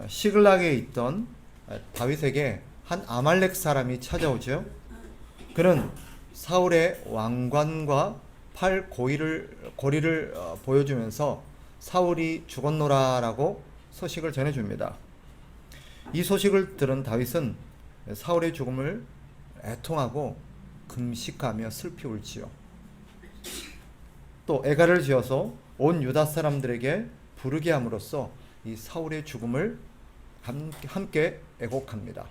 시글락에 있던 다윗에게 한 아말렉 사람이 찾아오죠. 그는 사울의 왕관과 팔 고리를 보여주면서 사울이 죽었노라라고 소식을 전해줍니다. 이 소식을 들은 다윗은 사울의 죽음을 애통하고 금식하며 슬피 울지요. 또 애가를 지어서 온 유다 사람들에게 부르게 함으로써 이 사울의 죽음을 함께 애곡합니다.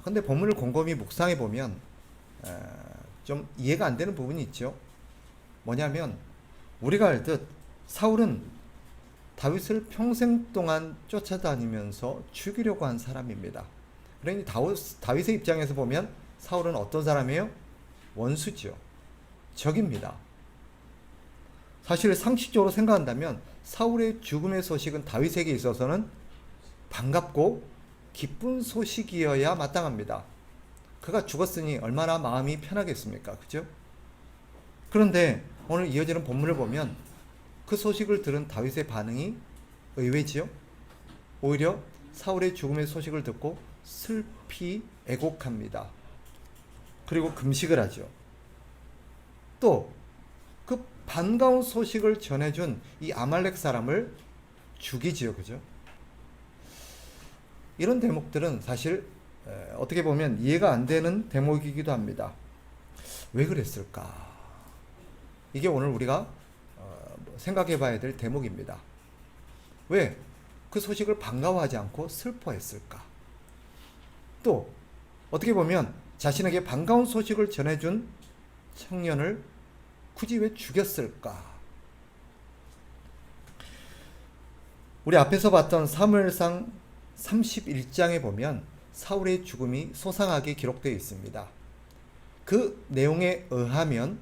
근데 본문을 곰곰이 묵상해 보면 좀 이해가 안 되는 부분이 있죠. 뭐냐면 우리가 알듯 사울은 다윗을 평생 동안 쫓아다니면서 죽이려고 한 사람입니다. 그러니 다윗의 입장에서 보면 사울은 어떤 사람이에요? 원수죠. 적입니다. 사실 상식적으로 생각한다면 사울의 죽음의 소식은 다윗에게 있어서는 반갑고 기쁜 소식이어야 마땅합니다. 그가 죽었으니 얼마나 마음이 편하겠습니까? 그죠? 그런데 오늘 이어지는 본문을 보면 그 소식을 들은 다윗의 반응이 의외지요. 오히려 사울의 죽음의 소식을 듣고 슬피 애곡합니다. 그리고 금식을 하죠. 또 그 반가운 소식을 전해준 이 아말렉 사람을 죽이지요. 그죠? 이런 대목들은 사실 어떻게 보면 이해가 안 되는 대목이기도 합니다. 왜 그랬을까? 이게 오늘 우리가 생각해 봐야 될 대목입니다. 왜 그 소식을 반가워하지 않고 슬퍼했을까? 또 어떻게 보면 자신에게 반가운 소식을 전해준 청년을 굳이 왜 죽였을까? 우리 앞에서 봤던 사무엘상 31장에 보면 사울의 죽음이 소상하게 기록되어 있습니다. 그 내용에 의하면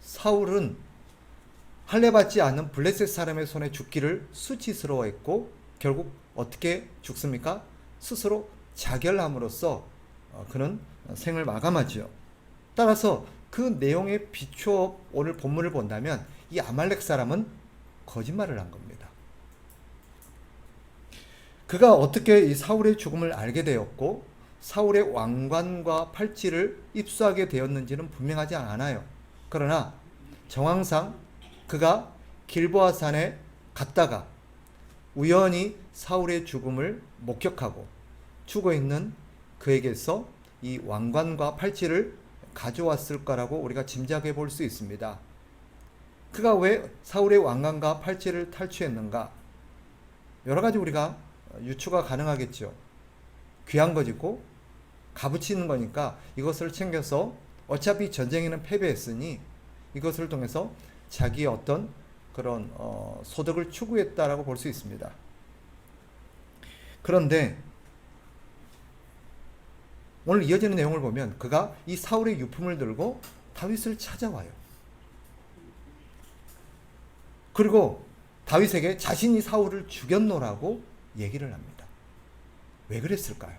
사울은 할례받지 않은 블레셋 사람의 손에 죽기를 수치스러워했고 결국 어떻게 죽습니까? 스스로 자결함으로써 그는 생을 마감하지요. 따라서 그 내용에 비추어 오늘 본문을 본다면 이 아말렉 사람은 거짓말을 한 겁니다. 그가 어떻게 이 사울의 죽음을 알게 되었고 사울의 왕관과 팔찌를 입수하게 되었는지는 분명하지 않아요. 그러나 정황상 그가 길보아 산에 갔다가 우연히 사울의 죽음을 목격하고 죽어있는 그에게서 이 왕관과 팔찌를 가져왔을 거라고 우리가 짐작해 볼 수 있습니다. 그가 왜 사울의 왕관과 팔찌를 탈취했는가? 여러 가지 우리가 유추가 가능하겠죠. 귀한 것이고 값어치 있는 거니까 이것을 챙겨서 어차피 전쟁에는 패배했으니 이것을 통해서 자기의 어떤 그런 소득을 추구했다라고 볼 수 있습니다. 그런데 오늘 이어지는 내용을 보면 그가 이 사울의 유품을 들고 다윗을 찾아와요. 그리고 다윗에게 자신이 사울을 죽였노라고 얘기를 합니다. 왜 그랬을까요?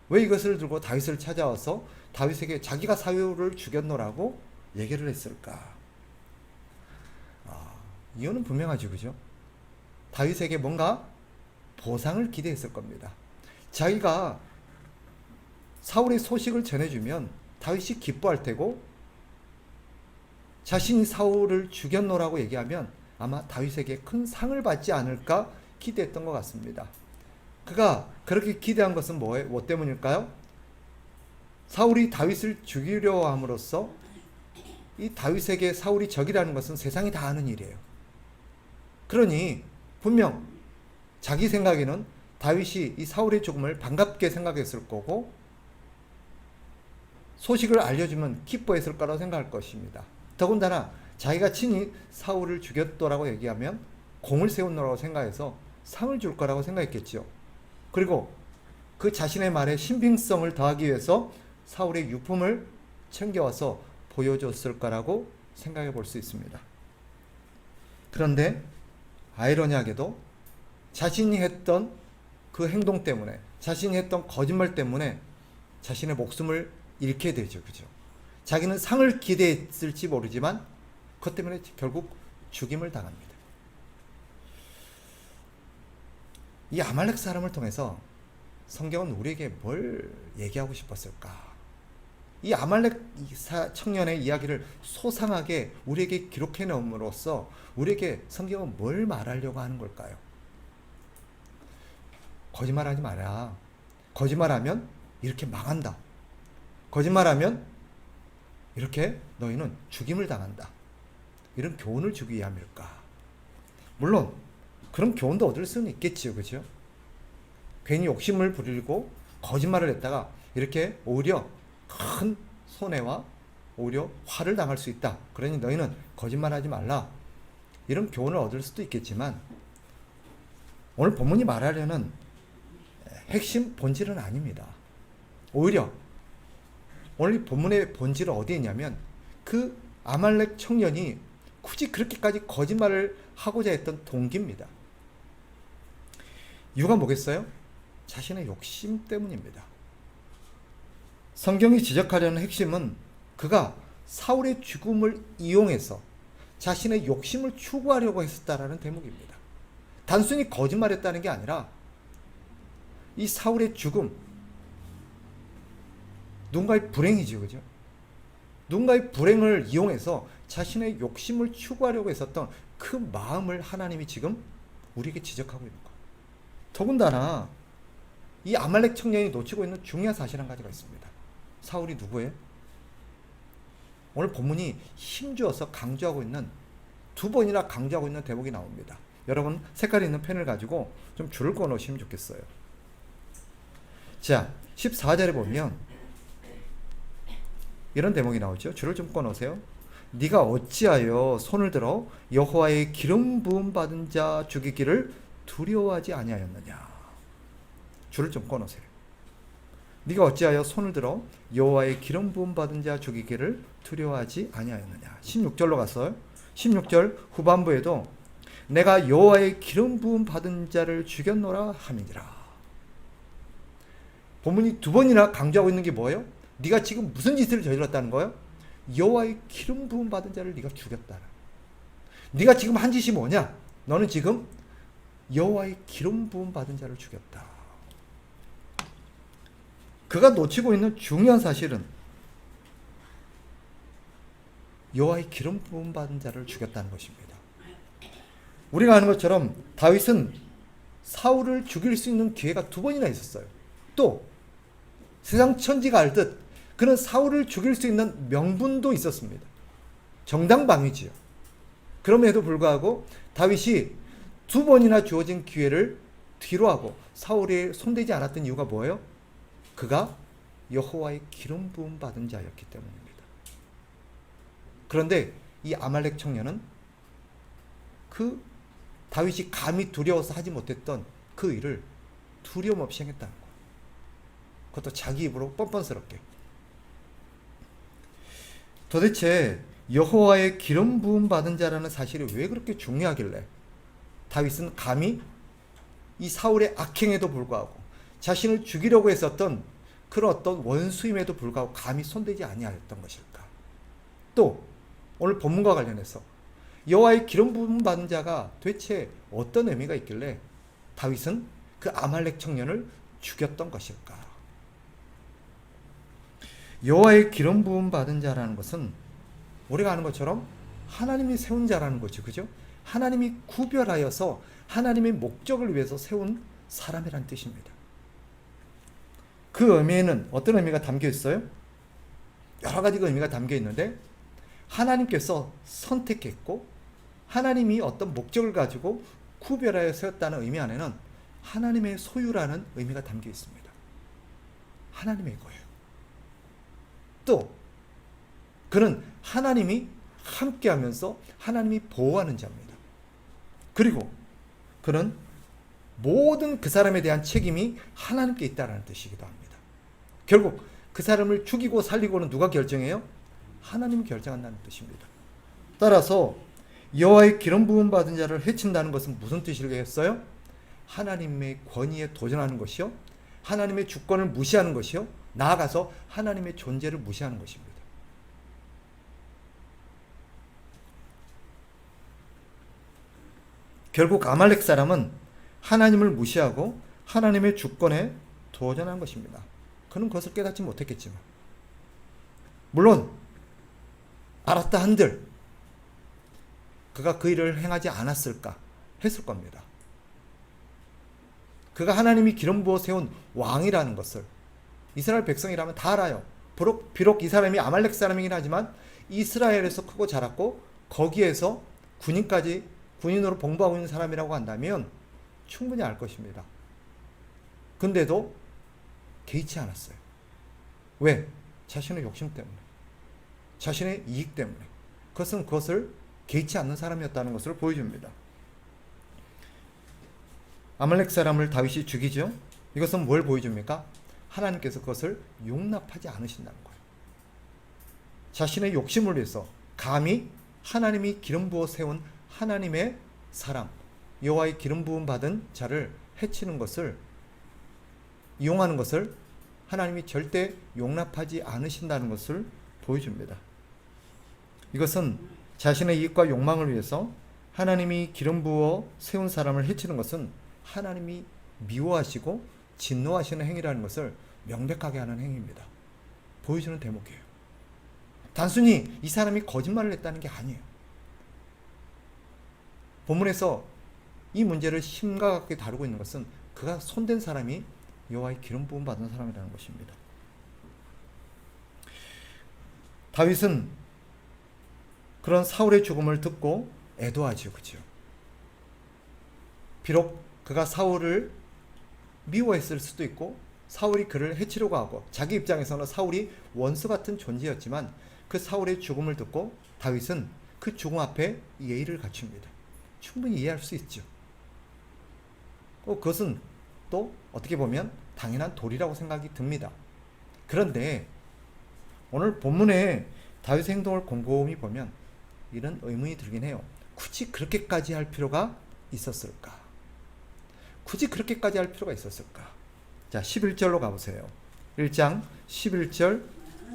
왜 이것을 들고 다윗을 찾아와서 다윗에게 자기가 사울을 죽였노라고 얘기를 했을까? 이유는 분명하죠. 그죠? 다윗에게 뭔가 보상을 기대했을 겁니다. 자기가 사울의 소식을 전해주면 다윗이 기뻐할 테고 자신이 사울을 죽였노라고 얘기하면 아마 다윗에게 큰 상을 받지 않을까 기대했던 것 같습니다. 그가 그렇게 기대한 것은 뭐 때문일까요? 사울이 다윗을 죽이려 함으로써 이 다윗에게 사울이 적이라는 것은 세상이 다 아는 일이에요. 그러니 분명 자기 생각에는 다윗이 이 사울의 죽음을 반갑게 생각했을 거고 소식을 알려주면 기뻐했을 거라고 생각할 것입니다. 더군다나 자기가 친히 사울을 죽였더라고 얘기하면 공을 세우노라고 생각해서 상을 줄 거라고 생각했겠죠. 그리고 그 자신의 말에 신빙성을 더하기 위해서 사울의 유품을 챙겨와서 보여줬을 거라고 생각해 볼 수 있습니다. 그런데 아이러니하게도 자신이 했던 그 행동 때문에 자신이 했던 거짓말 때문에 자신의 목숨을 잃게 되죠. 그죠? 자기는 상을 기대했을지 모르지만 그것 때문에 결국 죽임을 당합니다. 이 아말렉 사람을 통해서 성경은 우리에게 뭘 얘기하고 싶었을까? 이 아말렉 청년의 이야기를 소상하게 우리에게 기록해 놓음으로써 우리에게 성경은 뭘 말하려고 하는 걸까요? 거짓말하지 마라. 거짓말하면 이렇게 망한다. 거짓말하면 이렇게 너희는 죽임을 당한다. 이런 교훈을 주기 위함일까? 물론 그런 교훈도 얻을 수는 있겠지요. 그죠? 괜히 욕심을 부리고 거짓말을 했다가 이렇게 오히려 큰 손해와 오히려 화를 당할 수 있다. 그러니 너희는 거짓말하지 말라. 이런 교훈을 얻을 수도 있겠지만 오늘 본문이 말하려는 핵심 본질은 아닙니다. 오히려 오늘 본문의 본질은 어디에 있냐면 그 아말렉 청년이 굳이 그렇게까지 거짓말을 하고자 했던 동기입니다. 이유가 뭐겠어요? 자신의 욕심 때문입니다. 성경이 지적하려는 핵심은 그가 사울의 죽음을 이용해서 자신의 욕심을 추구하려고 했었다라는 대목입니다. 단순히 거짓말했다는 게 아니라 이 사울의 죽음, 누군가의 불행이죠, 그죠? 누군가의 불행을 이용해서 자신의 욕심을 추구하려고 했었던 그 마음을 하나님이 지금 우리에게 지적하고 있는 거예요. 더군다나 이 아말렉 청년이 놓치고 있는 중요한 사실 한 가지가 있습니다. 사울이 누구예요? 오늘 본문이 힘주어서 강조하고 있는, 두 번이나 강조하고 있는 대목이 나옵니다. 여러분 색깔이 있는 펜을 가지고 좀 줄을 꺼 놓으시면 좋겠어요. 자, 14절에 보면 이런 대목이 나오죠. 줄을 좀 꺼 놓으세요. 네가 어찌하여 손을 들어 여호와의 기름 부음 받은 자 죽이기를 두려워하지 아니하였느냐. 줄을 좀 꺼 놓으세요. 네가 어찌하여 손을 들어 여호와의 기름 부음 받은 자 죽이기를 두려워하지 아니하였느냐. 16절로 갔어요. 16절 후반부에도 내가 여호와의 기름 부음 받은 자를 죽였노라 함이니라. 본문이 두 번이나 강조하고 있는 게 뭐예요? 네가 지금 무슨 짓을 저질렀다는 거예요? 여호와의 기름 부음 받은 자를 네가 죽였다. 네가 지금 한 짓이 뭐냐? 너는 지금 여호와의 기름 부음 받은 자를 죽였다. 그가 놓치고 있는 중요한 사실은 여호와의 기름 부음 받은 자를 죽였다는 것입니다. 우리가 아는 것처럼 다윗은 사울을 죽일 수 있는 기회가 두 번이나 있었어요. 또 세상 천지가 알듯 그는 사울을 죽일 수 있는 명분도 있었습니다. 정당방위지요. 그럼에도 불구하고 다윗이 두 번이나 주어진 기회를 뒤로하고 사울에 손대지 않았던 이유가 뭐예요? 그가 여호와의 기름 부음 받은 자였기 때문입니다. 그런데 이 아말렉 청년은 그 다윗이 감히 두려워서 하지 못했던 그 일을 두려움 없이 행했다는 거예요. 그것도 자기 입으로 뻔뻔스럽게. 도대체 여호와의 기름 부음 받은 자라는 사실이 왜 그렇게 중요하길래 다윗은 감히 이 사울의 악행에도 불구하고 자신을 죽이려고 했었던 그런 어떤 원수임에도 불구하고 감히 손대지 아니하였던 것일까? 또 오늘 본문과 관련해서 여호와의 기름 부음 받은 자가 도대체 어떤 의미가 있길래 다윗은 그 아말렉 청년을 죽였던 것일까? 여호와의 기름 부음 받은 자라는 것은 우리가 아는 것처럼 하나님이 세운 자라는 거죠. 그죠? 하나님이 구별하여서 하나님의 목적을 위해서 세운 사람이란 뜻입니다. 그 의미에는 어떤 의미가 담겨 있어요? 여러 가지 의미가 담겨 있는데 하나님께서 선택했고 하나님이 어떤 목적을 가지고 구별하여 세웠다는 의미 안에는 하나님의 소유라는 의미가 담겨 있습니다. 하나님의 거예요. 또 그는 하나님이 함께하면서 하나님이 보호하는 자입니다. 그리고 그는 모든 그 사람에 대한 책임이 하나님께 있다는 뜻이기도 합니다. 결국 그 사람을 죽이고 살리고는 누가 결정해요? 하나님이 결정한다는 뜻입니다. 따라서 여호와의 기름 부음 받은 자를 해친다는 것은 무슨 뜻이겠어요? 하나님의 권위에 도전하는 것이요, 하나님의 주권을 무시하는 것이요, 나아가서 하나님의 존재를 무시하는 것입니다. 결국 아말렉 사람은 하나님을 무시하고 하나님의 주권에 도전한 것입니다. 그는 그것을 깨닫지 못했겠지만, 물론 알았다 한들 그가 그 일을 행하지 않았을까 했을 겁니다. 그가 하나님이 기름 부어 세운 왕이라는 것을 이스라엘 백성이라면 다 알아요. 비록 이 사람이 아말렉 사람이긴 하지만 이스라엘에서 크고 자랐고 거기에서 군인으로 봉부하고 있는 사람이라고 한다면 충분히 알 것입니다. 근데도 개의치 않았어요. 왜? 자신의 욕심 때문에, 자신의 이익 때문에. 그것을 개의치 않는 사람이었다는 것을 보여줍니다. 아말렉 사람을 다윗이 죽이죠. 이것은 뭘 보여줍니까? 하나님께서 그것을 용납하지 않으신다는 거예요. 자신의 욕심을 위해서 감히 하나님이 기름 부어 세운 하나님의 사람, 여호와의 기름 부음 받은 자를 해치는 것을, 이용하는 것을 하나님이 절대 용납하지 않으신다는 것을 보여줍니다. 이것은 자신의 이익과 욕망을 위해서 하나님이 기름 부어 세운 사람을 해치는 것은 하나님이 미워하시고 진노하시는 행위라는 것을 명백하게 하는 행위입니다. 보여주는 대목이에요. 단순히 이 사람이 거짓말을 했다는 게 아니에요. 본문에서 이 문제를 심각하게 다루고 있는 것은 그가 손댄 사람이 여호와의 기름 부음 받은 사람이라는 것입니다. 다윗은 그런 사울의 죽음을 듣고 애도하지요. 그죠? 비록 그가 사울을 미워했을 수도 있고 사울이 그를 해치려고 하고 자기 입장에서는 사울이 원수 같은 존재였지만 그 사울의 죽음을 듣고 다윗은 그 죽음 앞에 예의를 갖춥니다. 충분히 이해할 수 있죠. 그것은 또 어떻게 보면 당연한 도리라고 생각이 듭니다. 그런데 오늘 본문에 다윗의 행동을 곰곰이 보면 이런 의문이 들긴 해요. 굳이 그렇게까지 할 필요가 있었을까? 굳이 그렇게까지 할 필요가 있었을까? 자, 11절로 가보세요. 1장 11절,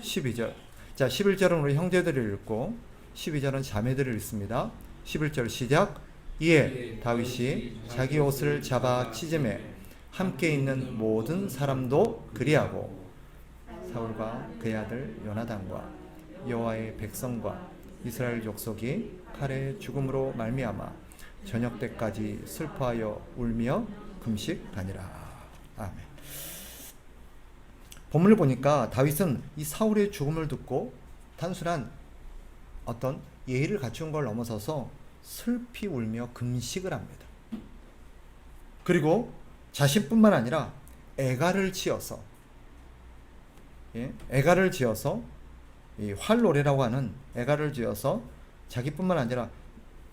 12절. 자, 11절은 우리 형제들을 읽고 12절은 자매들을 읽습니다. 11절 시작. 이에 다윗이 자기 옷을 잡아 찢음에 함께 있는 모든 사람도 그리하고 사울과 그의 아들 요나단과 여호와의 백성과 이스라엘 족속이 칼의 죽음으로 말미암아 저녁 때까지 슬퍼하여 울며 금식하니라. 아멘. 본문을 보니까 다윗은 이 사울의 죽음을 듣고 단순한 어떤 예의를 갖춘 걸 넘어서서 슬피 울며 금식을 합니다. 그리고 자신뿐만 아니라 애가를 지어서 이 활노래라고 하는 애가를 지어서 자기뿐만 아니라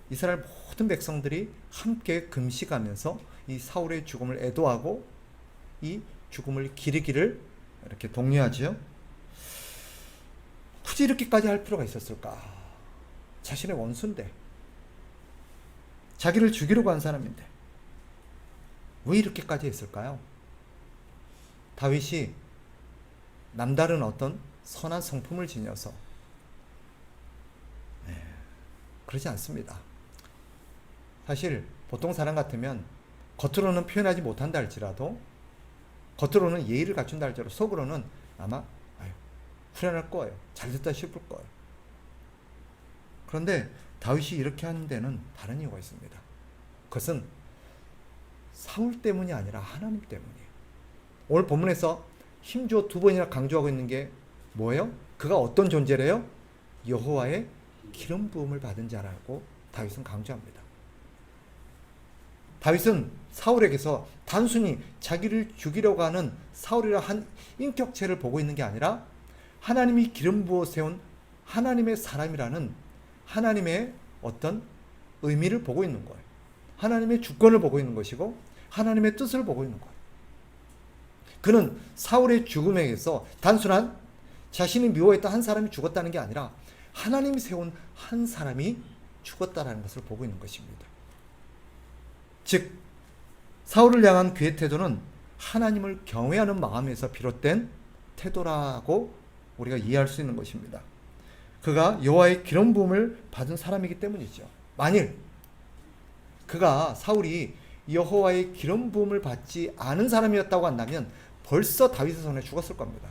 이스라엘 모든 백성들이 함께 금식하면서 이 사울의 죽음을 애도하고 이 죽음을 기리기를 이렇게 독려하죠. 굳이 이렇게까지 할 필요가 있었을까? 자신의 원수인데, 자기를 죽이려고 한 사람인데 왜 이렇게까지 했을까요? 다윗이 남다른 어떤 선한 성품을 지녀서 그러지 않습니다. 사실 보통 사람 같으면 겉으로는 표현하지 못한다 할지라도, 겉으로는 예의를 갖춘다 할지라도 속으로는 아마 후련할 거예요. 잘됐다 싶을 거예요. 그런데 다윗이 이렇게 하는 데는 다른 이유가 있습니다. 그것은 사울 때문이 아니라 하나님 때문이에요. 오늘 본문에서 힘주어 두 번이나 강조하고 있는 게 뭐예요? 그가 어떤 존재래요? 여호와의 기름 부음을 받은 자라고 다윗은 강조합니다. 다윗은 사울에게서 단순히 자기를 죽이려고 하는 사울이라 한 인격체를 보고 있는 게 아니라 하나님이 기름 부어 세운 하나님의 사람이라는 하나님의 어떤 의미를 보고 있는 거예요. 하나님의 주권을 보고 있는 것이고 하나님의 뜻을 보고 있는 거예요. 그는 사울의 죽음에서 단순한 자신이 미워했던 한 사람이 죽었다는 게 아니라 하나님이 세운 한 사람이 죽었다는 것을 보고 있는 것입니다. 즉 사울을 향한 그의 태도는 하나님을 경외하는 마음에서 비롯된 태도라고 우리가 이해할 수 있는 것입니다. 그가 여호와의 기름 부음을 받은 사람이기 때문이죠. 만일 사울이 여호와의 기름 부음을 받지 않은 사람이었다고 한다면 벌써 다윗의 손에 죽었을 겁니다.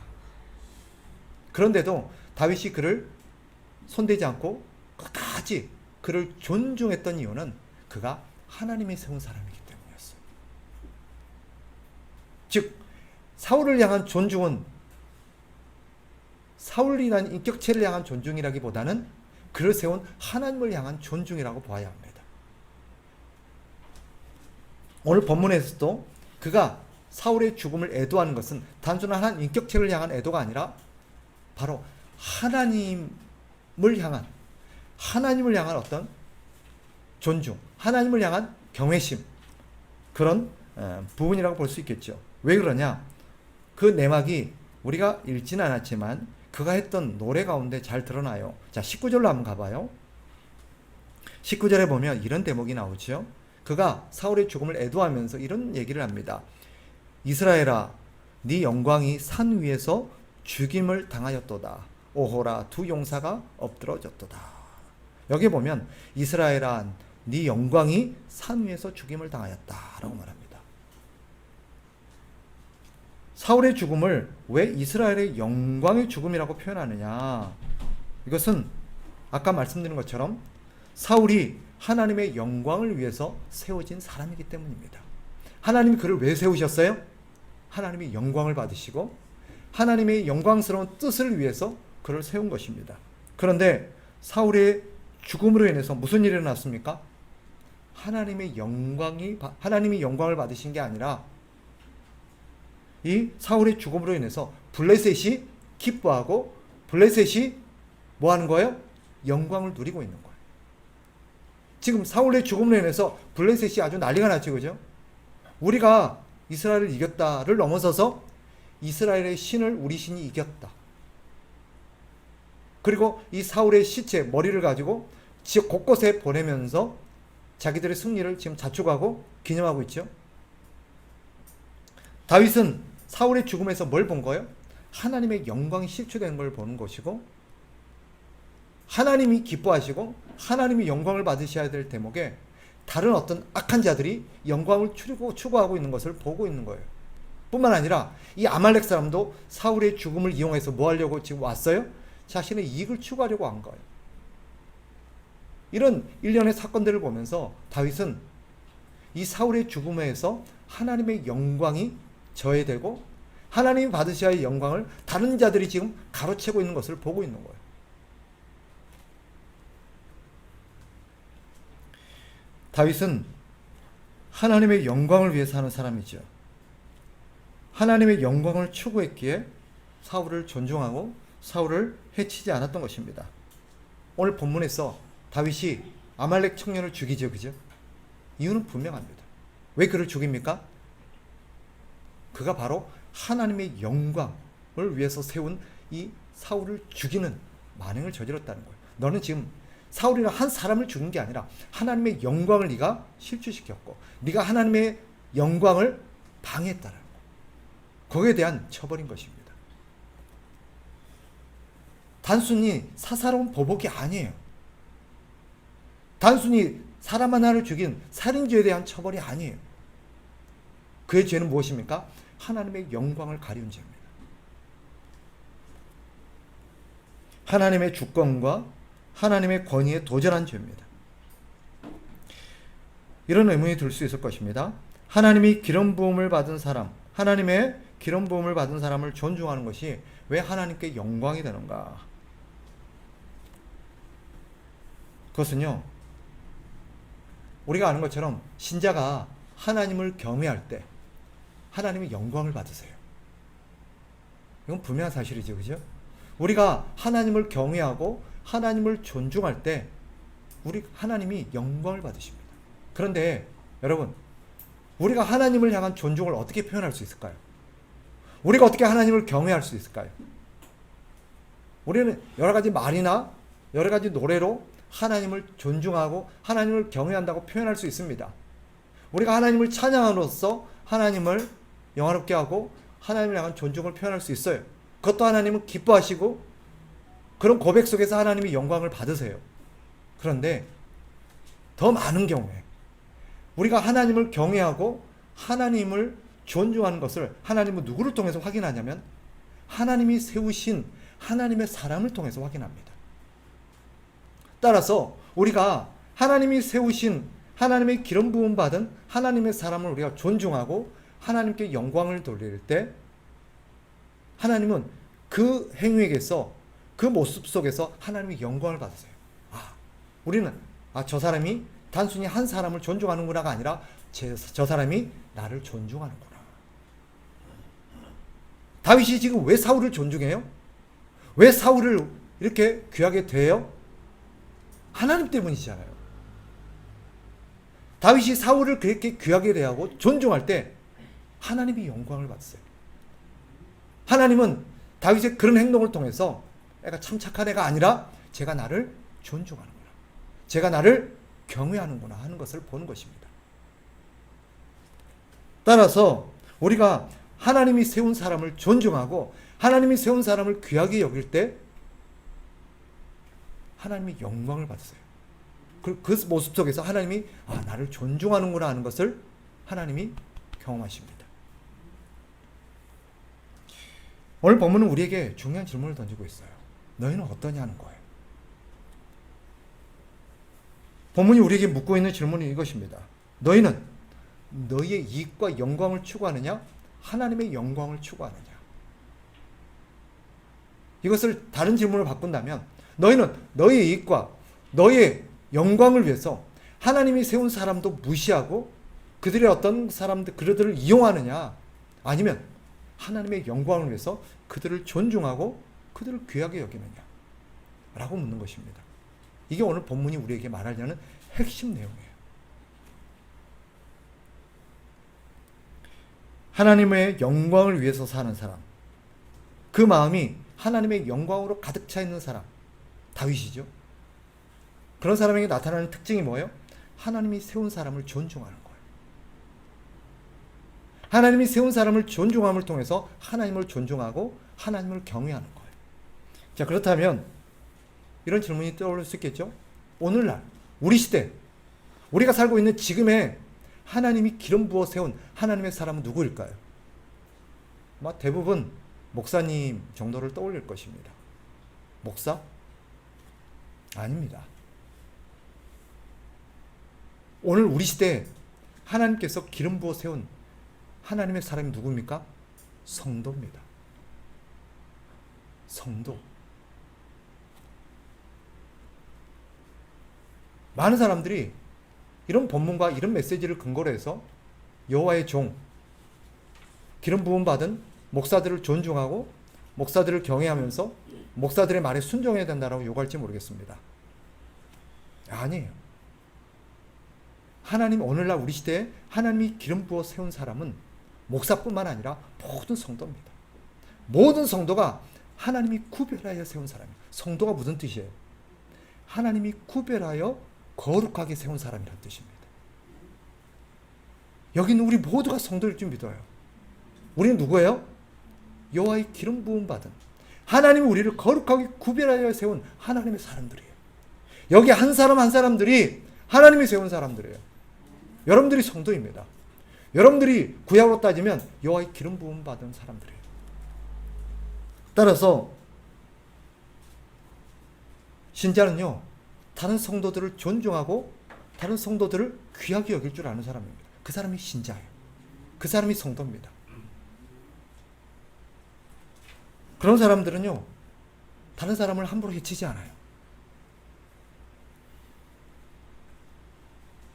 그런데도 다윗이 그를 손대지 않고 끝까지 그를 존중했던 이유는 그가 하나님이 세운 사람이기 때문이었어요. 즉 사울을 향한 존중은 사울이라는 인격체를 향한 존중이라기보다는 그를 세운 하나님을 향한 존중이라고 봐야 합니다. 오늘 본문에서도 그가 사울의 죽음을 애도하는 것은 단순한 한 인격체를 향한 애도가 아니라 바로 하나님을 향한 어떤 존중, 하나님을 향한 경외심, 그런 부분이라고 볼 수 있겠죠. 왜 그러냐? 그 내막이 우리가 읽지는 않았지만 그가 했던 노래 가운데 잘 드러나요. 자, 19절로 한번 가봐요. 19절에 보면 이런 대목이 나오죠. 그가 사울의 죽음을 애도하면서 이런 얘기를 합니다. 이스라엘아, 네 영광이 산 위에서 죽임을 당하였도다. 오호라, 두 용사가 엎드러졌도다. 여기 보면 이스라엘아, 네 영광이 산 위에서 죽임을 당하였다라고 말합니다. 사울의 죽음을 왜 이스라엘의 영광의 죽음이라고 표현하느냐? 이것은 아까 말씀드린 것처럼 사울이 하나님의 영광을 위해서 세워진 사람이기 때문입니다. 하나님이 그를 왜 세우셨어요? 하나님이 영광을 받으시고 하나님의 영광스러운 뜻을 위해서 그를 세운 것입니다. 그런데 사울의 죽음으로 인해서 무슨 일이 일어났습니까? 하나님이 영광을 받으신 게 아니라 이 사울의 죽음으로 인해서 블레셋이 기뻐하고 블레셋이 뭐 하는 거예요? 영광을 누리고 있는 거예요. 지금 사울의 죽음으로 인해서 블레셋이 아주 난리가 났죠. 그죠? 우리가 이스라엘을 이겼다를 넘어서서 이스라엘의 신을 우리 신이 이겼다. 그리고 이 사울의 시체, 머리를 가지고 지역 곳곳에 보내면서 자기들의 승리를 지금 자축하고 기념하고 있죠. 다윗은 사울의 죽음에서 뭘 본 거예요? 하나님의 영광이 실추되는 걸 보는 것이고 하나님이 기뻐하시고 하나님이 영광을 받으셔야 될 대목에 다른 어떤 악한 자들이 영광을 추구하고 있는 것을 보고 있는 거예요. 뿐만 아니라 이 아말렉 사람도 사울의 죽음을 이용해서 뭐 하려고 지금 왔어요? 자신의 이익을 추구하려고 한 거예요. 이런 일련의 사건들을 보면서 다윗은 이 사울의 죽음에서 하나님의 영광이 저해되고 하나님이 받으셔야 할 영광을 다른 자들이 지금 가로채고 있는 것을 보고 있는 거예요. 다윗은 하나님의 영광을 위해서 하는 사람이죠. 하나님의 영광을 추구했기에 사울을 존중하고 사울을 해치지 않았던 것입니다. 오늘 본문에서 다윗이 아말렉 청년을 죽이죠. 그죠? 이유는 분명합니다. 왜 그를 죽입니까? 그가 바로 하나님의 영광을 위해서 세운 이 사울을 죽이는 만행을 저질렀다는 거예요. 너는 지금 사울이라는 한 사람을 죽인 게 아니라 하나님의 영광을 네가 실추시켰고 네가 하나님의 영광을 방해했다는 거. 거기에 대한 처벌인 것입니다. 단순히 사사로운 보복이 아니에요. 단순히 사람 하나를 죽인 살인죄에 대한 처벌이 아니에요. 그의 죄는 무엇입니까? 하나님의 영광을 가리운 죄입니다. 하나님의 주권과 하나님의 권위에 도전한 죄입니다. 이런 의문이 들 수 있을 것입니다. 하나님이 기름 부음을 받은 사람, 하나님의 기름 부음을 받은 사람을 존중하는 것이 왜 하나님께 영광이 되는가? 그것은요, 우리가 아는 것처럼 신자가 하나님을 경외할 때 하나님이 영광을 받으세요. 이건 분명한 사실이죠. 그죠? 우리가 하나님을 경외하고 하나님을 존중할 때 우리 하나님이 영광을 받으십니다. 그런데 여러분, 우리가 하나님을 향한 존중을 어떻게 표현할 수 있을까요? 우리가 어떻게 하나님을 경외할 수 있을까요? 우리는 여러 가지 말이나 여러 가지 노래로 하나님을 존중하고 하나님을 경외한다고 표현할 수 있습니다. 우리가 하나님을 찬양함으로써 하나님을 영화롭게 하고 하나님을 향한 존중을 표현할 수 있어요. 그것도 하나님은 기뻐하시고 그런 고백 속에서 하나님이 영광을 받으세요. 그런데 더 많은 경우에 우리가 하나님을 경외하고 하나님을 존중하는 것을 하나님은 누구를 통해서 확인하냐면 하나님이 세우신 하나님의 사람을 통해서 확인합니다. 따라서 우리가 하나님이 세우신 하나님의 기름 부음 받은 하나님의 사람을 우리가 존중하고 하나님께 영광을 돌릴 때 하나님은 그 행위에서 그 모습 속에서 하나님의 영광을 받으세요. 우리는 저 사람이 단순히 한 사람을 존중하는구나가 아니라 저 사람이 나를 존중하는구나. 다윗이 지금 왜 사울을 존중해요? 왜 사울을 이렇게 귀하게 대해요? 하나님 때문이잖아요. 다윗이 사울을 그렇게 귀하게 대하고 존중할 때 하나님이 영광을 받았어요. 하나님은 다윗의 그런 행동을 통해서 애가 참 착한 애가 아니라 제가 나를 존중하는구나, 제가 나를 경외하는구나 하는 것을 보는 것입니다. 따라서 우리가 하나님이 세운 사람을 존중하고 하나님이 세운 사람을 귀하게 여길 때 하나님이 영광을 받으세요. 그 모습 속에서 하나님이 나를 존중하는구나 하는 것을 하나님이 경험하십니다. 오늘 본문은 우리에게 중요한 질문을 던지고 있어요. 너희는 어떠냐는 거예요. 본문이 우리에게 묻고 있는 질문이 이것입니다. 너희는 너희의 이익과 영광을 추구하느냐, 하나님의 영광을 추구하느냐. 이것을 다른 질문을 바꾼다면 너희는 너희의 이익과 너희의 영광을 위해서 하나님이 세운 사람도 무시하고 그들의 어떤 사람들 그들을 이용하느냐, 아니면 하나님의 영광을 위해서 그들을 존중하고 그들을 귀하게 여기느냐 라고 묻는 것입니다. 이게 오늘 본문이 우리에게 말하려는 핵심 내용이에요. 하나님의 영광을 위해서 사는 사람, 그 마음이 하나님의 영광으로 가득 차 있는 사람, 다윗이죠. 그런 사람에게 나타나는 특징이 뭐예요? 하나님이 세운 사람을 존중하는 거예요. 하나님이 세운 사람을 존중함을 통해서 하나님을 존중하고 하나님을 경외하는 거예요. 자, 그렇다면 이런 질문이 떠오를 수 있겠죠? 오늘날 우리 시대, 우리가 살고 있는 지금의 하나님이 기름 부어 세운 하나님의 사람은 누구일까요? 대부분 목사님 정도를 떠올릴 것입니다. 목사? 아닙니다. 오늘 우리 시대에 하나님께서 기름 부어 세운 하나님의 사람이 누굽니까? 성도입니다. 성도. 많은 사람들이 이런 본문과 이런 메시지를 근거로 해서 여호와의 종, 기름 부음 받은 목사들을 존중하고 목사들을 경외하면서 목사들의 말에 순종해야 된다라고 요구할지 모르겠습니다. 아니에요. 하나님, 오늘날 우리 시대에 하나님이 기름 부어 세운 사람은 목사뿐만 아니라 모든 성도입니다. 모든 성도가 하나님이 구별하여 세운 사람이에요. 성도가 무슨 뜻이에요? 하나님이 구별하여 거룩하게 세운 사람이라는 뜻입니다. 여기는 우리 모두가 성도일 줄 믿어요. 우리는 누구예요? 여호와의 기름 부음 받은 하나님이 우리를 거룩하게 구별하여 세운 하나님의 사람들이에요. 여기 한 사람 한 사람들이 하나님이 세운 사람들이에요. 여러분들이 성도입니다. 여러분들이 구약으로 따지면 여호와의 기름 부음 받은 사람들이에요. 따라서 신자는요, 다른 성도들을 존중하고 다른 성도들을 귀하게 여길 줄 아는 사람입니다. 그 사람이 신자예요. 그 사람이 성도입니다. 그런 사람들은요, 다른 사람을 함부로 해치지 않아요.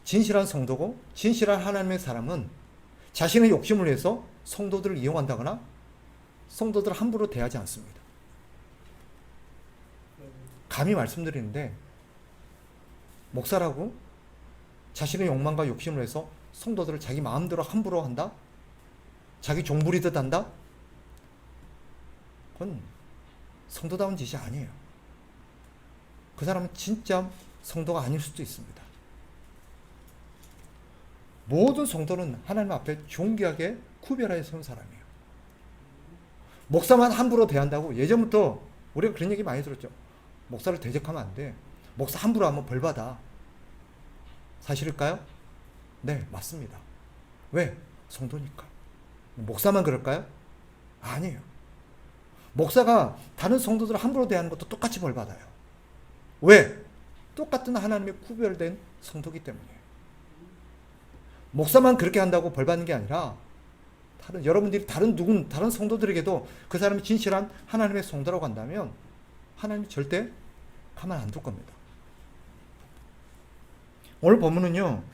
진실한 성도고 진실한 하나님의 사람은 자신의 욕심을 위해서 성도들을 이용한다거나 성도들을 함부로 대하지 않습니다. 감히 말씀드리는데, 목사라고 자신의 욕망과 욕심을 위해서 성도들을 자기 마음대로 함부로 한다? 자기 종부리듯 한다? 그건 성도다운 짓이 아니에요. 그 사람은 진짜 성도가 아닐 수도 있습니다. 모든 성도는 하나님 앞에 존귀하게 구별하여 세운 사람이에요. 목사만 함부로 대한다고, 예전부터 우리가 그런 얘기 많이 들었죠. 목사를 대적하면 안 돼. 목사 함부로 하면 벌 받아. 사실일까요? 네, 맞습니다. 왜? 성도니까. 목사만 그럴까요? 아니에요. 목사가 다른 성도들을 함부로 대하는 것도 똑같이 벌 받아요. 왜? 똑같은 하나님의 구별된 성도기 때문이에요. 목사만 그렇게 한다고 벌 받는 게 아니라 여러분들이 다른 성도들에게도 그 사람이 진실한 하나님의 성도라고 한다면 하나님이 절대 가만 안 둘 겁니다. 오늘 본문은요,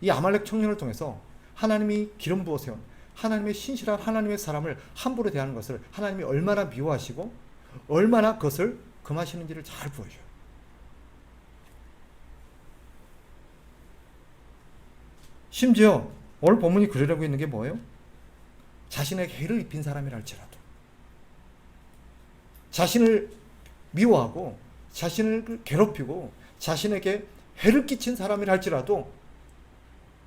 이 아말렉 청년을 통해서 하나님이 기름 부어 세운 하나님의 신실한 하나님의 사람을 함부로 대하는 것을 하나님이 얼마나 미워하시고 얼마나 그것을 금하시는지를 잘 보여줘요. 심지어 오늘 본문이 그러려고 있는 게 뭐예요? 자신에게 해를 입힌 사람이랄지라도, 자신을 미워하고 자신을 괴롭히고 자신에게 해를 끼친 사람이랄지라도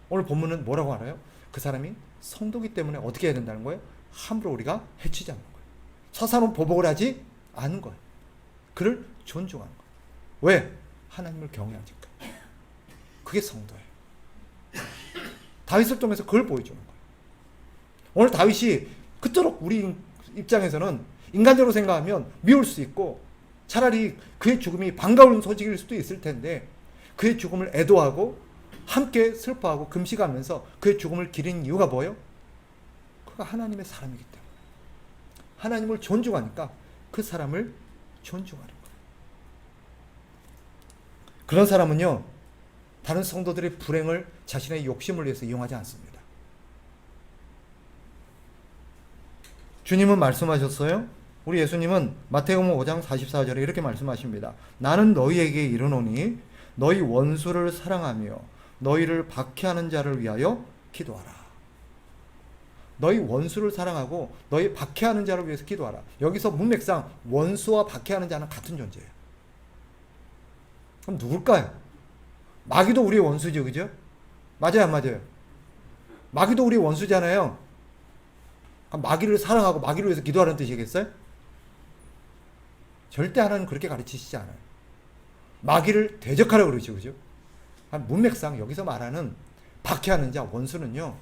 오늘 본문은 뭐라고 알아요? 그 사람이 성도기 때문에 어떻게 해야 된다는 거예요? 함부로 우리가 해치지 않는 거예요. 서사로운 보복을 하지 않는 거예요. 그를 존중하는 거예요. 왜? 하나님을 경외하니까. 그게 성도예요. 다윗을 통해서 그걸 보여주는 거예요. 오늘 다윗이 그토록 우리 입장에서는 인간적으로 생각하면 미울 수 있고 차라리 그의 죽음이 반가운 소식일 수도 있을 텐데 그의 죽음을 애도하고 함께 슬퍼하고 금식하면서 그의 죽음을 기린 이유가 뭐예요? 그가 하나님의 사람이기 때문에. 하나님을 존중하니까 그 사람을 존중하는 거예요. 그런 사람은요, 다른 성도들의 불행을 자신의 욕심을 위해서 이용하지 않습니다. 주님은 말씀하셨어요. 우리 예수님은 마태복음 5장 44절에 이렇게 말씀하십니다. 나는 너희에게 이르노니 너희 원수를 사랑하며 너희를 박해하는 자를 위하여 기도하라. 너희 원수를 사랑하고 너희 박해하는 자를 위해서 기도하라. 여기서 문맥상 원수와 박해하는 자는 같은 존재예요. 그럼 누굴까요? 마귀도 우리의 원수죠, 그죠? 맞아요, 안 맞아요? 마귀도 우리의 원수잖아요. 마귀를 사랑하고 마귀를 위해서 기도하라는 뜻이겠어요? 절대 하나님 그렇게 가르치시지 않아요. 마귀를 대적하라고 그러죠, 그죠? 문맥상 여기서 말하는 박해하는 자, 원수는요,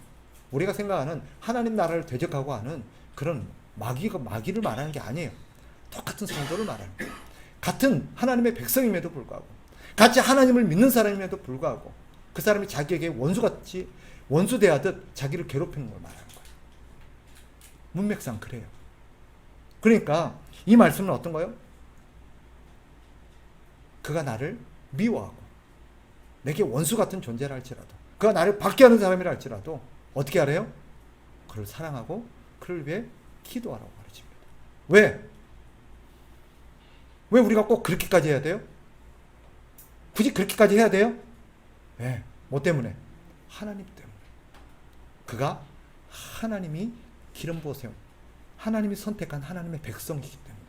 우리가 생각하는 하나님 나라를 대적하고 하는 그런 마귀를 말하는 게 아니에요. 똑같은 성도를 말하는 거예요. 같은 하나님의 백성임에도 불구하고, 같이 하나님을 믿는 사람임에도 불구하고, 그 사람이 자기에게 원수같이 원수 대하듯 자기를 괴롭히는 걸 말하는 거예요. 문맥상 그래요. 그러니까 이 말씀은 어떤 거예요? 그가 나를 미워하고 내게 원수 같은 존재라 할지라도, 그가 나를 박해하는 사람이라 할지라도 어떻게 하래요? 그를 사랑하고 그를 위해 기도하라고 가르칩니다. 왜? 왜 우리가 꼭 그렇게까지 해야 돼요? 굳이 그렇게까지 해야 돼요? 왜? 뭐 때문에? 하나님 때문에. 그가 하나님이 기름 부어 세운, 하나님이 선택한 하나님의 백성이기 때문에.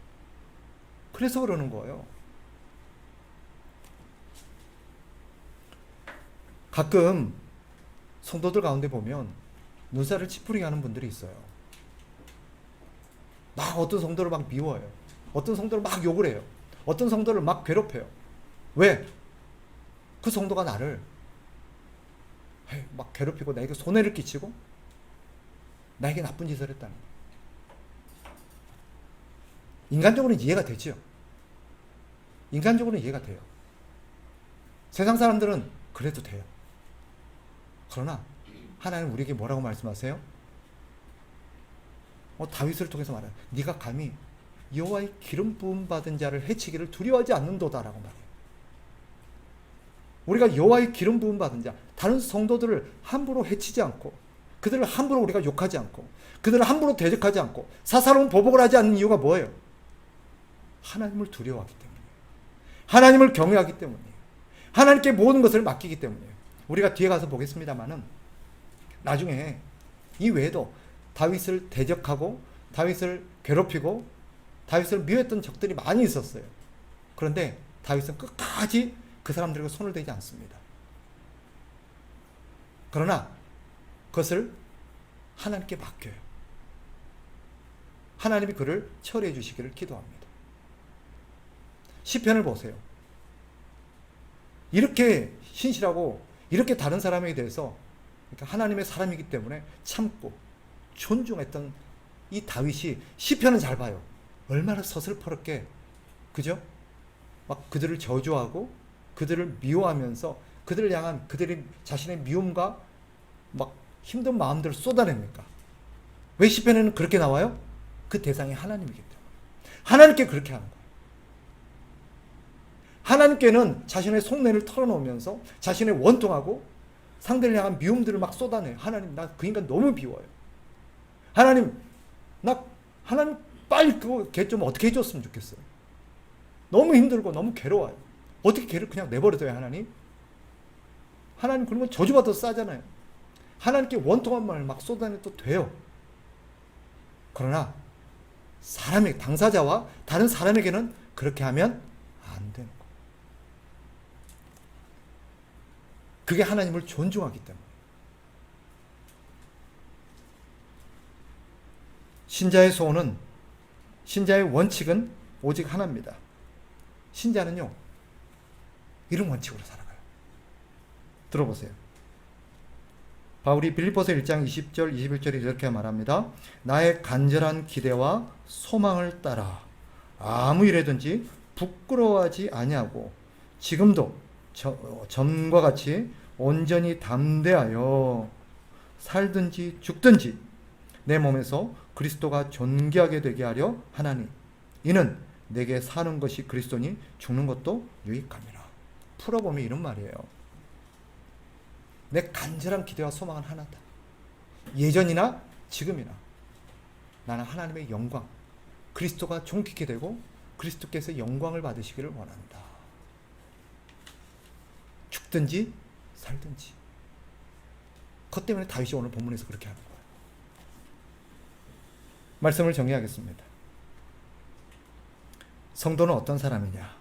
그래서 그러는 거예요. 가끔 성도들 가운데 보면 눈살을 찌푸리게 하는 분들이 있어요. 막 어떤 성도를 막 미워해요. 어떤 성도를 막 욕을 해요. 어떤 성도를 막 괴롭혀요. 왜? 그 성도가 나를 막 괴롭히고 나에게 손해를 끼치고 나에게 나쁜 짓을 했다는 거예요. 인간적으로는 이해가 되죠. 인간적으로는 이해가 돼요. 세상 사람들은 그래도 돼요. 그러나 하나님 우리에게 뭐라고 말씀하세요? 다윗을 통해서 말해요. 네가 감히 여호와의 기름 부음 받은 자를 해치기를 두려워하지 않는도다라고 말해요. 우리가 여호와의 기름 부음 받은 자, 다른 성도들을 함부로 해치지 않고, 그들을 함부로 우리가 욕하지 않고, 그들을 함부로 대적하지 않고, 사사로운 보복을 하지 않는 이유가 뭐예요? 하나님을 두려워하기 때문이에요. 하나님을 경외하기 때문이에요. 하나님께 모든 것을 맡기기 때문이에요. 우리가 뒤에 가서 보겠습니다만은 나중에 이 외에도 다윗을 대적하고 다윗을 괴롭히고 다윗을 미워했던 적들이 많이 있었어요. 그런데 다윗은 끝까지 그 사람들에게 손을 대지 않습니다. 그러나 그것을 하나님께 맡겨요. 하나님이 그를 처리해 주시기를 기도합니다. 시편을 보세요. 이렇게 신실하고 이렇게 다른 사람에 대해서, 그러니까 하나님의 사람이기 때문에 참고 존중했던 이 다윗이 시편은 잘 봐요. 얼마나 서슬퍼렇게, 그죠? 막 그들을 저주하고 그들을 미워하면서 그들을 향한 그들의 자신의 미움과 막 힘든 마음들을 쏟아냅니까? 왜 시편에는 그렇게 나와요? 그 대상이 하나님이기 때문에. 하나님께 그렇게 하는 거예요. 하나님께는 자신의 속내를 털어놓으면서 자신의 원통하고 상대를 향한 미움들을 막 쏟아내요. 하나님, 나 그 인간 너무 비워요. 하나님 빨리 그거 걔 좀 어떻게 해줬으면 좋겠어요. 너무 힘들고 너무 괴로워요. 어떻게 걔를 그냥 내버려둬요, 하나님? 하나님 그러면 저주받아도 싸잖아요. 하나님께 원통한 말을 막 쏟아내도 돼요. 그러나 사람의 당사자와 다른 사람에게는 그렇게 하면 안 되는 거예요. 그게 하나님을 존중하기 때문에. 신자의 소원은, 신자의 원칙은 오직 하나입니다. 신자는요, 이런 원칙으로 살아가요. 들어보세요. 바울이 빌립보서 1장 20절 21절에 이렇게 말합니다. 나의 간절한 기대와 소망을 따라 아무 일에든지 부끄러워하지 아니하고 지금도 전과 같이 온전히 담대하여 살든지 죽든지 내 몸에서 그리스도가 존귀하게 되게 하려 하나니 이는 내게 사는 것이 그리스도니 죽는 것도 유익함이라. 풀어보면 이런 말이에요. 내 간절한 기대와 소망은 하나다. 예전이나 지금이나 나는 하나님의 영광, 그리스도가 존귀케 되고 그리스도께서 영광을 받으시기를 원한다. 죽든지 살든지. 그것 때문에 다윗이 오늘 본문에서 그렇게 하는 거예요. 말씀을 정리하겠습니다. 성도는 어떤 사람이냐?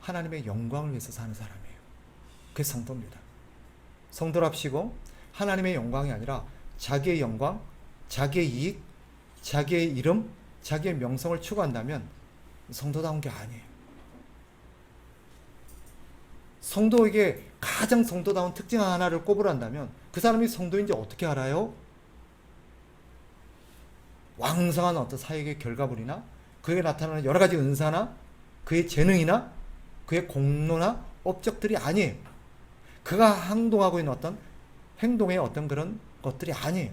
하나님의 영광을 위해서 사는 사람이에요. 그게 성도입니다. 성도랍시고 하나님의 영광이 아니라 자기의 영광, 자기의 이익, 자기의 이름, 자기의 명성을 추구한다면 성도다운 게 아니에요. 성도에게 가장 성도다운 특징 하나를 꼽으란다면 그 사람이 성도인지 어떻게 알아요? 왕성한 어떤 사역의 결과물이나 그에게 나타나는 여러 가지 은사나 그의 재능이나 그의 공로나 업적들이 아니에요. 그가 행동하고 있는 어떤 행동의 어떤 그런 것들이 아니에요.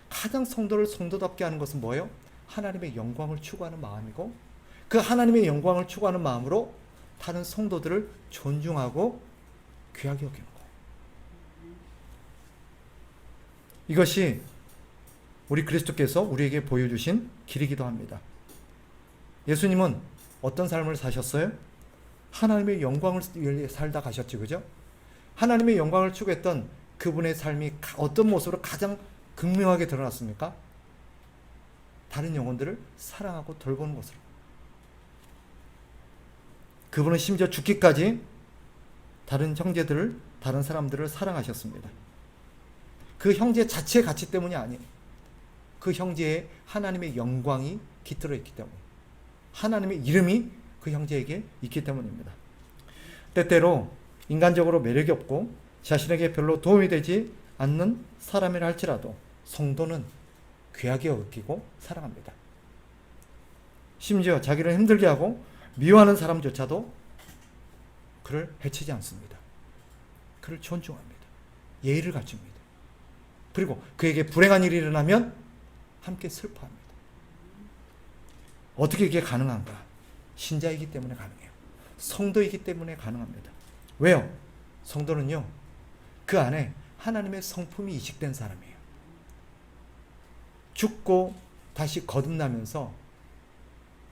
가장 성도를 성도답게 하는 것은 뭐예요? 하나님의 영광을 추구하는 마음이고 그 하나님의 영광을 추구하는 마음으로 다른 성도들을 존중하고 귀하게 여기는 거예요. 이것이 우리 그리스도께서 우리에게 보여주신 길이기도 합니다. 예수님은 어떤 삶을 사셨어요? 하나님의 영광을 위해 살다 가셨지, 그죠? 하나님의 영광을 추구했던 그분의 삶이 어떤 모습으로 가장 극명하게 드러났습니까? 다른 영혼들을 사랑하고 돌보는 것으로. 그분은 심지어 죽기까지 다른 형제들을, 다른 사람들을 사랑하셨습니다. 그 형제 자체의 가치 때문이 아니에요. 그 형제의 하나님의 영광이 깃들어 있기 때문에, 하나님의 이름이 그 형제에게 있기 때문입니다. 때때로 인간적으로 매력이 없고 자신에게 별로 도움이 되지 않는 사람이라 할지라도 성도는 귀하게 여기고 사랑합니다. 심지어 자기를 힘들게 하고 미워하는 사람조차도 그를 해치지 않습니다. 그를 존중합니다. 예의를 갖춥니다. 그리고 그에게 불행한 일이 일어나면 함께 슬퍼합니다. 어떻게 이게 가능한가? 신자이기 때문에 가능해요. 성도이기 때문에 가능합니다. 왜요? 성도는요, 그 안에 하나님의 성품이 이식된 사람이에요. 죽고 다시 거듭나면서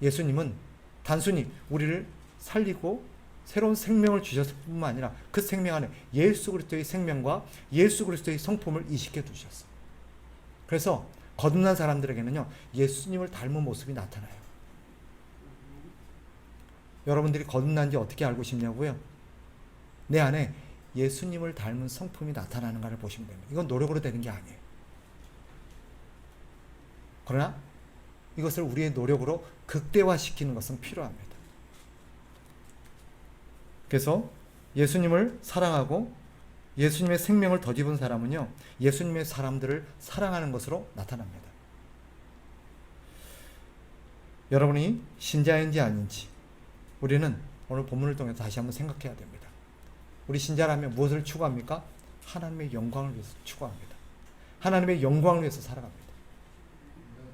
예수님은 단순히 우리를 살리고 새로운 생명을 주셨을 뿐만 아니라 그 생명 안에 예수 그리스도의 생명과 예수 그리스도의 성품을 이식해 두셨어요. 그래서 거듭난 사람들에게는요, 예수님을 닮은 모습이 나타나요. 여러분들이 거듭난 지 어떻게 알고 싶냐고요? 내 안에 예수님을 닮은 성품이 나타나는가를 보시면 됩니다. 이건 노력으로 되는 게 아니에요. 그러나 이것을 우리의 노력으로 극대화시키는 것은 필요합니다. 그래서 예수님을 사랑하고 예수님의 생명을 덧입은 사람은요, 예수님의 사람들을 사랑하는 것으로 나타납니다. 여러분이 신자인지 아닌지 우리는 오늘 본문을 통해서 다시 한번 생각해야 됩니다. 우리 신자라면 무엇을 추구합니까? 하나님의 영광을 위해서 추구합니다. 하나님의 영광을 위해서 살아갑니다.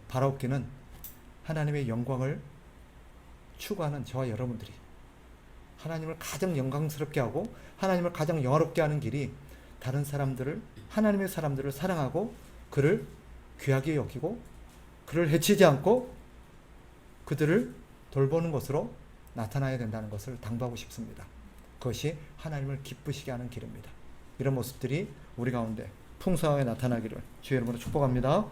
바라옵기는 하나님의 영광을 추구하는 저와 여러분들이 하나님을 가장 영광스럽게 하고 하나님을 가장 영화롭게 하는 길이 다른 사람들을, 하나님의 사람들을 사랑하고 그를 귀하게 여기고 그를 해치지 않고 그들을 돌보는 것으로 나타나야 된다는 것을 당부하고 싶습니다. 그것이 하나님을 기쁘시게 하는 길입니다. 이런 모습들이 우리 가운데 풍성하게 나타나기를 주의 이름으로 축복합니다.